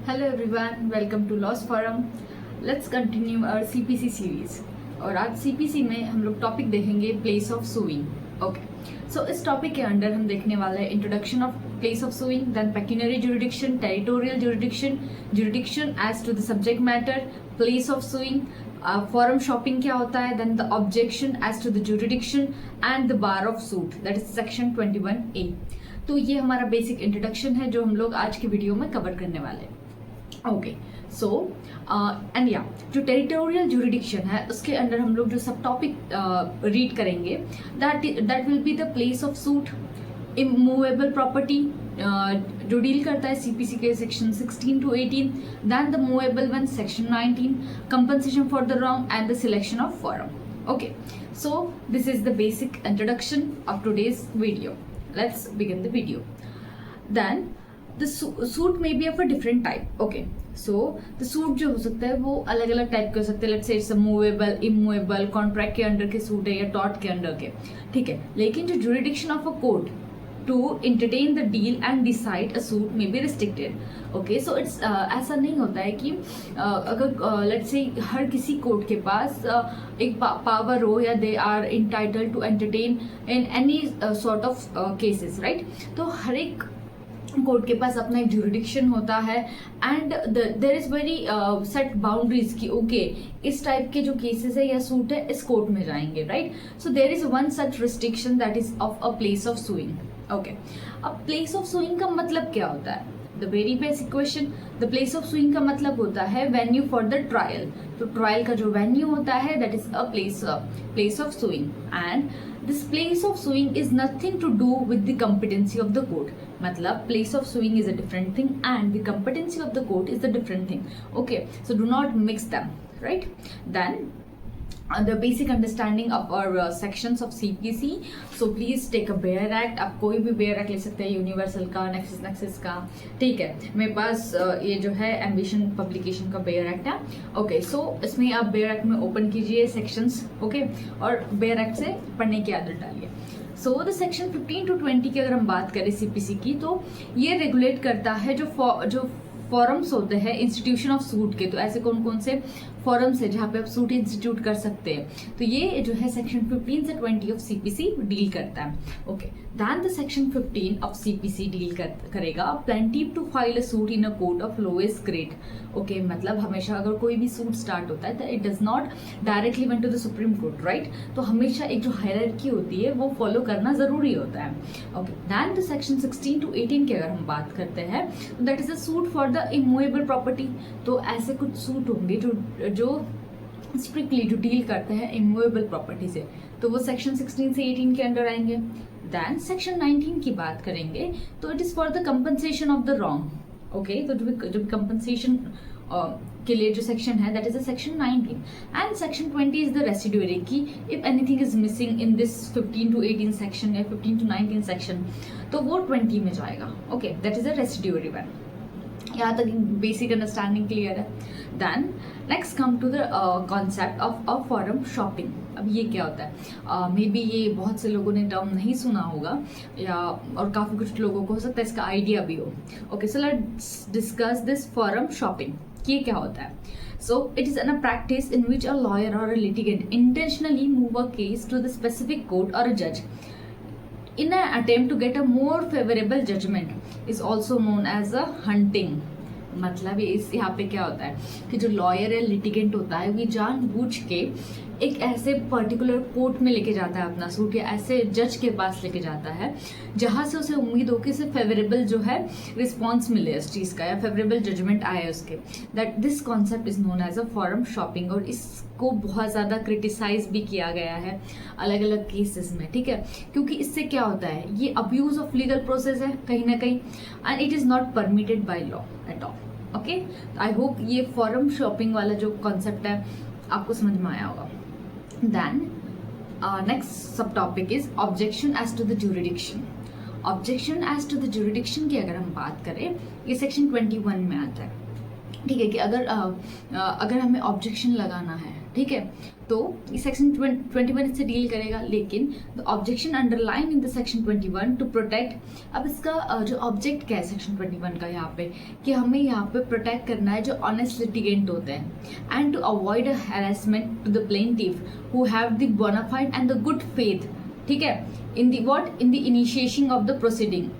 Hello everyone, welcome to Laws Forum. Let's continue our CPC series. और आज CPC में हम लोग टॉपिक देखेंगे place of suing. Okay, so इस टॉपिक के अंडर हम देखने वाले हैं introduction of place of suing, then pecuniary jurisdiction, territorial jurisdiction, jurisdiction as to the subject matter, place of suing, forum shopping क्या होता है, then the objection as to the jurisdiction and the bar of suit, that is section 21A. तो ये हमारा basic introduction है जो हम लोग आज के वीडियो में कवर करने वाले हैं. ओके, सो एंड या जो टेरिटोरियल जुरिडिक्शन है उसके अंदर हम लोग जो सब टॉपिक रीड करेंगे that will be the place of suit, immovable property जो डील करता है सीपीसी के section 16 to 18, then the movable one section 19, compensation for the wrong and the selection of forum. Okay, so this is the basic introduction of today's video. Let's begin the video. Then the suit may be of a different type. Okay, so the suit जो हो सकता है वो अलग अलग type के हो सकते हैं. Let's say it's a movable, immovable, contract के अंडर के सूट है या tort के अंडर के, ठीक है. लेकिन जो jurisdiction of a court to entertain the deal and decide a suit may be restricted. Okay, so it's ऐसा नहीं होता है कि अगर let's say हर किसी कोर्ट के पास एक पावर हो या they are entitled to entertain in any sort of cases, right? तो हर एक कोर्ट के पास अपना एक जुरिडिक्शन होता है and there is very set boundaries की ओके इस टाइप के जो केसेस है या सूट है इस कोर्ट में जाएंगे, right? So there is one such restriction that is of a place of suing. Okay, अब प्लेस ऑफ सुइंग का मतलब क्या होता है? The very basic question. The place of suing का मतलब होता है वेन्यू फॉर द ट्रायल. तो ट्रायल का जो वेन्यू होता है that is a place of suing and this place of suing is nothing to do with the competency of the court. मतलब place of suing is a different thing and the competency of the court is a different thing. Okay, so do not mix them, right? Then the basic understanding of our sections of CPC. So please take a Bayer Act. आप कोई भी Bayer Act ले सकते हैं, universal का, Nexis का, ठीक है. मेरे पास ये जो है एम्बिशन पब्लिकेशन का Bayer Act है. ओके, सो इसमें आप Bayer Act में ओपन कीजिए सेक्शंस, ओके, और Bayer Act से पढ़ने की आदत डालिए. सो द सेक्शन 15 to 20 की अगर हम बात करें सीपीसी की, तो ये रेगुलेट करता है जो फॉरम्स होते हैं इंस्टीट्यूशन ऑफ सूट के. तो ऐसे कौन कौन से फॉरम्स है जहाँ पे आप सूट इंस्टीट्यूट कर सकते हैं. तो ये जो है सेक्शन 15 से 20 ऑफ सीपीसी डील करता है. Okay, then the section 15 of CPC deal करेगा plaintiff to file a suit in a court of lowest grade. Okay, मतलब हमेशा अगर कोई भी सूट स्टार्ट होता है तो it does not directly went to the supreme court, right? तो हमेशा एक जो हायरार्की होती है वो फॉलो करना जरूरी होता है. Okay, then the section 16 to 18 की अगर हम बात करते हैं तो that is a suit for the immovable property. तो ऐसे कुछ सूट होंगे जो स्ट्रिक्टली जो डील करते हैं इमूवेबल प्रॉपर्टी से, तो वो सेक्शन 16 से 18 के अंडर आएंगे. देन सेक्शन 19 की बात करेंगे तो it is for the compensation of the wrong. Okay, तो जो कंपनसेशन के लिए जो सेक्शन है that is the section 19 and section 20 is the residuary की if anything is missing in this 15 to 18 section या 15 to 19 सेक्शन तो वो 20 में जाएगा. Okay, that is the residuary one. यहाँ तक बेसिक अंडरस्टैंडिंग क्लियर है. Then next come to the concept of a forum shopping. अब ये क्या होता है? मे बी ये बहुत से लोगों ने टर्म नहीं सुना होगा या और काफ़ी कुछ लोगों को हो सकता है इसका आइडिया भी हो. Okay, so let's discuss this forum shopping. ये क्या होता है? So it is a practice in which a lawyer or a litigant intentionally move a case to the specific court or a judge in an attempt to get a more favorable judgment is also known as a hunting. मतलब इस यहाँ पे क्या होता है कि जो lawyer या लिटिगेंट होता है वो जानबूझ के एक ऐसे पर्टिकुलर कोर्ट में लेके जाता है अपना सूट या ऐसे जज के पास लेके जाता है जहाँ से उसे उम्मीद हो कि उसे फेवरेबल जो है रिस्पॉन्स मिले इस चीज़ का या फेवरेबल जजमेंट आए उसके. That this concept is known as a forum shopping और इसको बहुत ज़्यादा क्रिटिसाइज भी किया गया है अलग अलग केसेस में, ठीक है? क्योंकि इससे क्या होता है, ये अब्यूज ऑफ लीगल प्रोसेस है कहीं ना कहीं and it is not permitted by law at all. Okay, I hope ये फॉरम शॉपिंग वाला जो कॉन्सेप्ट है आपको समझ में आया होगा. Then next subtopic is objection as to the jurisdiction. Objection as to the jurisdiction की अगर हम बात करें ये सेक्शन 21 में आता है. ठीक है कि अगर हमें ऑब्जेक्शन लगाना है, ठीक है, तो सेक्शन 21 इससे डील करेगा, लेकिन the objection underline in the section 21 to protect. अब इसका जो ऑब्जेक्ट क्या है सेक्शन 21 का यहाँ पे, कि हमें यहाँ पे प्रोटेक्ट करना है जो ऑनेस्ट लिटिगेंट होते हैं, and to avoid harassment to the plaintiff who have the bona fide and the good faith, ठीक है, in the initiation of the proceeding,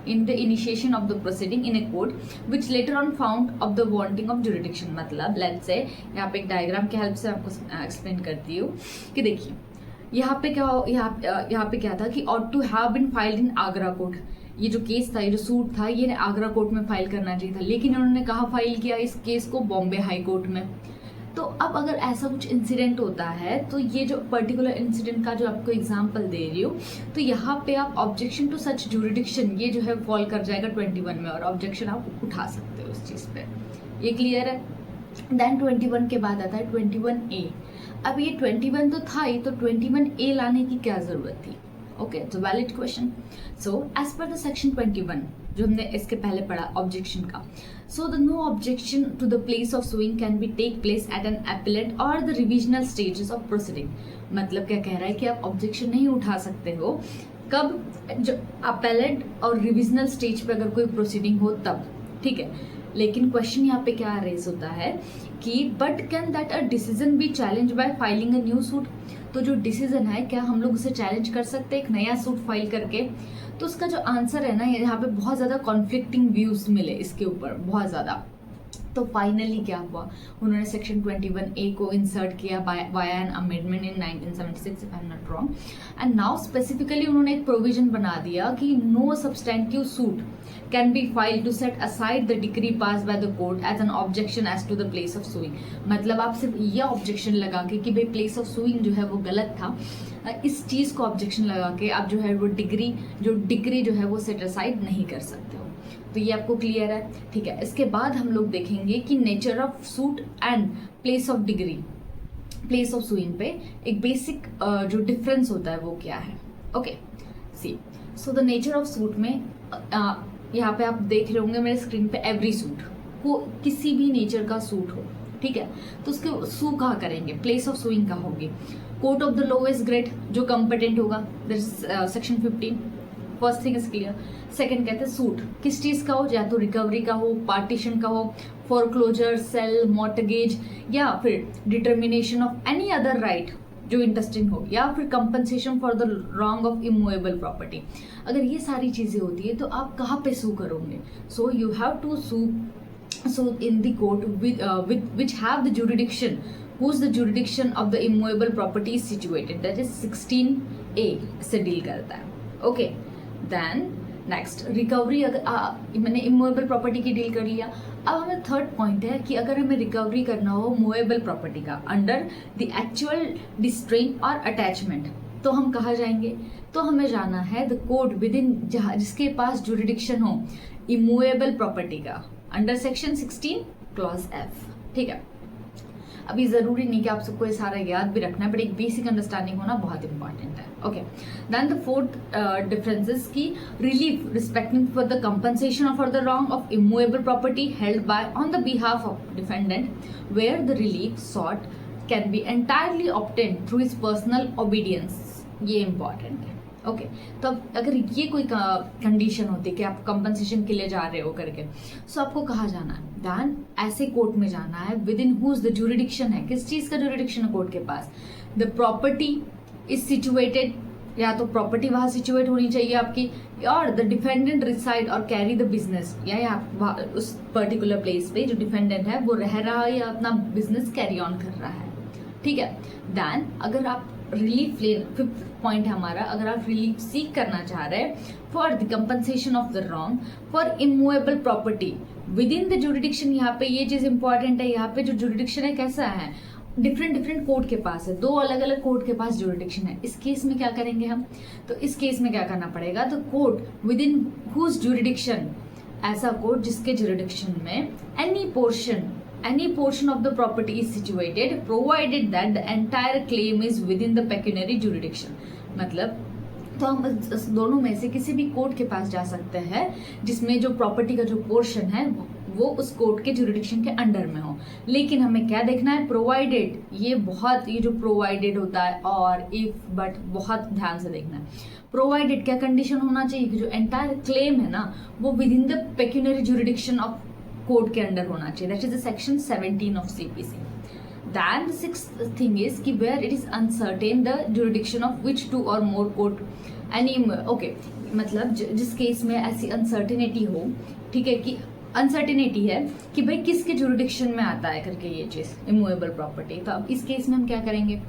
in the initiation of the proceeding in a court which later on found of the wanting of jurisdiction। मतलब let's say यहाँ पे एक diagram के help से आपको explain करती हूँ कि देखिए यहाँ पे क्या था कि ought to have been filed in Agra court. ये जो केस था, ये जो सूट था, ये आगरा कोर्ट में फाइल करना चाहिए था, लेकिन उन्होंने कहाँ फाइल किया इस केस को? बॉम्बे हाई कोर्ट में। तो अब अगर ऐसा कुछ इंसिडेंट होता है, तो ये जो पर्टिकुलर इंसिडेंट का जो आपको एग्जांपल दे रही हूँ, तो यहाँ पे आप ऑब्जेक्शन टू सच ज्यूरिडिक्शन ये जो है फॉल कर जाएगा 21 में, और ऑब्जेक्शन आप उठा सकते हो उस चीज़ पे। ये क्लियर है? देन 21 के बाद आता है 21A। अब ये 21 तो था ही, तो 21A लाने की क्या ज़रूरत थी? ओके, तो valid question. So as per the section 21 जो हमने इसके पहले पढ़ा ऑब्जेक्शन का, so the no objection to the place of suing can be take place at an appellate or the revisional stages of proceeding। मतलब क्या कह रहा है कि आप ऑब्जेक्शन नहीं उठा सकते हो कब? जो appellate और रिविजनल स्टेज पे अगर कोई प्रोसीडिंग हो तब, ठीक है। लेकिन क्वेश्चन यहाँ पे क्या रेज होता है कि but can that a decision be challenge by filing a new suit. तो जो डिसीजन है, क्या हम लोग उसे चैलेंज कर सकते हैं एक नया सूट फाइल करके? तो उसका जो आंसर है ना, यहाँ पे बहुत ज़्यादा कॉन्फ्लिक्टिंग व्यूज मिले इसके ऊपर, बहुत ज़्यादा। तो फाइनली क्या हुआ, उन्होंने सेक्शन 21A को इंसर्ट किया via an amendment in 1976 if I am not wrong, and now specifically उन्होंने एक प्रोविजन बना दिया कि no substantive suit can be file to set aside the decree pass by the court as an objection as to the place of suing. मतलब आप सिर्फ ये objection लगा के कि भाई प्लेस ऑफ सुइंग जो है वो गलत था, इस चीज़ को ऑब्जेक्शन लगा के आप जो है वो डिक्री जो है वो सेट असाइड नहीं कर सकते हो। तो ये आपको क्लियर है, ठीक है। इसके बाद हम लोग देखेंगे कि nature of suit and place of degree, place of sewing पे एक बेसिक जो डिफरेंस होता है वो क्या है। Okay, see so the nature of suit में यहाँ पे आप देख रहे होंगे मेरे स्क्रीन पे, एवरी सूट को किसी भी नेचर का सूट हो, ठीक है, तो उसके सू कहाँ करेंगे? प्लेस ऑफ सुइंग कहाँ होगी? Court of the lowest grade जो कंपिटेंट होगा, that is section 15। First thing is clear. Second कहते हैं सूट किस चीज़ का हो, या तो रिकवरी का हो, पार्टीशन का हो, फोरक्लोजर, सेल, मॉर्टगेज, या फिर determination of any other right जो इंटरेस्टिंग हो, या फिर compensation for the wrong of immovable property. अगर ये सारी चीज़ें होती है तो आप कहाँ पे सू करोगे? So you have to sue in the court which have the jurisdiction, whose the jurisdiction of the immovable property is situated, that is 16A से डील करता है। Okay, then next recovery. अगर मैंने इमूवेबल प्रॉपर्टी की deal कर लिया, अब हमें थर्ड पॉइंट है कि अगर हमें रिकवरी करना हो मूवेबल प्रॉपर्टी का अंडर द एक्चुअल डिस्ट्रेन और अटैचमेंट, तो हम कहाँ जाएंगे? तो हमें जाना है द कोर्ट विद इन जिसके पास जुरिडिक्शन हो इमूवेबल प्रॉपर्टी का, अंडर सेक्शन 16 क्लॉज F, ठीक है। अभी ज़रूरी नहीं कि आप सबको ये सारा याद भी रखना है, बट एक बेसिक अंडरस्टैंडिंग होना बहुत इंपॉर्टेंट है। Okay, then the fourth differences की relief respecting for the compensation for the wrong of immovable property held by on the behalf of defendant, where the relief sought can be entirely obtained through his personal obedience. ये important है। Okay, तो अब अगर ये कोई condition होती है कि आप कंपनसेशन के लिए जा रहे हो करके, सो आपको कहाँ जाना है? दैन ऐसे कोर्ट में जाना है within whose the jurisdiction है। किस चीज़ का ज्यूरिडिक्शन है कोर्ट के पास? द प्रॉपर्टी इज सिचुएटेड, या तो प्रॉपर्टी वहाँ सिचुएट होनी चाहिए आपकी, और द डिफेंडेंट रिसाइड और कैरी द बिजनेस, या उस पर्टिकुलर प्लेस पे जो डिफेंडेंट है वो रह रहा है या अपना बिजनेस कैरी ऑन कर रहा है, ठीक है। दैन अगर आप रिलीफ ले, फिफ्थ पॉइंट है हमारा, अगर आप रिलीफ सीख करना चाह रहे हैं for the compensation of the wrong for immovable property with in the jurisdiction, यहाँ पे ये चीज़ इंपॉर्टेंट है। यहाँ पे जो जुरिडिक्शन है कैसा है? डिफरेंट कोर्ट के पास है, 2 अलग अलग कोर्ट के पास जुरिडिक्शन है। इस केस में क्या करेंगे हम? तो इस केस में क्या करना पड़ेगा? तो court within whose jurisdiction, ऐसा कोर्ट जिसके जुरिडिक्शन में any portion of the property is situated provided that the entire claim is within the pecuniary jurisdiction। मतलब तो हम दोनों में से किसी भी कोर्ट के पास जा सकते हैं जिसमें जो प्रॉपर्टी का जो पोर्शन है वो उस कोर्ट के जुरिडिक्शन के अंडर में हो। लेकिन हमें क्या देखना है, प्रोवाइडेड, ये जो प्रोवाइडेड होता है और इफ बट बहुत ध्यान से देखना है। प्रोवाइडेड क्या कंडीशन होना चाहिए कि जो एंटायर क्लेम है ना वो with in the pecuniary jurisdiction of court के अंडर होना चाहिए, that is the section 17 of CPC. Then the sixth thing is कि where it is uncertain the jurisdiction of which two or more court any okay, मतलब जिस case में ऐसी uncertainty हो, ठीक है, कि अनसर्टेनिटी है कि भाई किसके जुरिडिक्शन में आता है करके ये चीज इमूवेबल प्रॉपर्टी। तो अब इस केस में हम क्या करेंगे,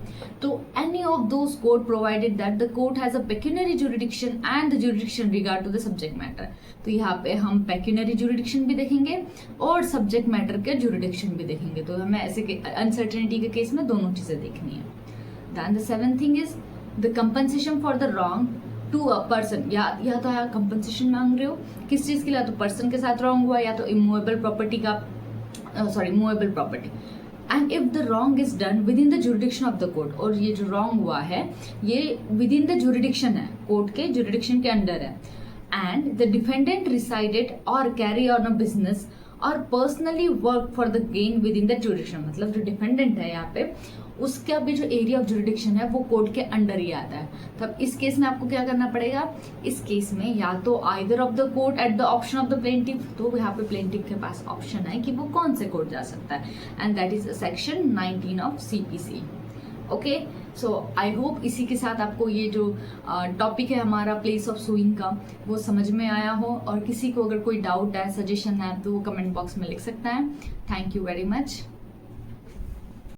तो any of those court provided that the court has a pecuniary jurisdiction and the jurisdiction regard to the subject matter. तो यहाँ पे हम पेक्यूनरी जुरिडिक्शन भी देखेंगे और सब्जेक्ट मैटर के जुरिडिक्शन भी देखेंगे। तो हमें ऐसे अनसर्टेनिटी के केस में दोनों चीजें देखनी है। Then the seventh thing is the compensation for the wrong to a person, या तो आप कंपनसेशन मांग रहे हो किस चीज के लिए, या तो पर्सन के साथ रॉन्ग हुआ या तो इमूवेबल प्रॉपर्टी का movable property. And if the wrong is done with in the jurisdiction of the court, और ये जो रॉन्ग हुआ है ये विद इन द जुरिडिक्शन है, कोर्ट के जुरिडिक्शन के अंडर है। एंड द डिफेंडेंट रिसाइडेड और कैरी ऑन अ बिजनेस और personally work for the gain with in the jurisdiction, मतलब जो डिफेंडेंट है यहाँ पे उसका भी जो एरिया ऑफ जुरिडिक्शन है वो कोर्ट के अंडर ही आता है। तब इस केस में आपको क्या करना पड़ेगा, इस केस में या तो either of the court at the option of the plaintiff, तो यहाँ पे प्लेंटिफ के पास ऑप्शन है कि वो कौन से कोर्ट जा सकता है, and that is section 19 of CPC. Okay, so I hope इसी के साथ आपको ये जो टॉपिक है हमारा प्लेस ऑफ सुइंग का वो समझ में आया हो, और किसी को अगर कोई डाउट है, सजेशन है तो वो कमेंट बॉक्स में लिख सकता है। Thank you very much.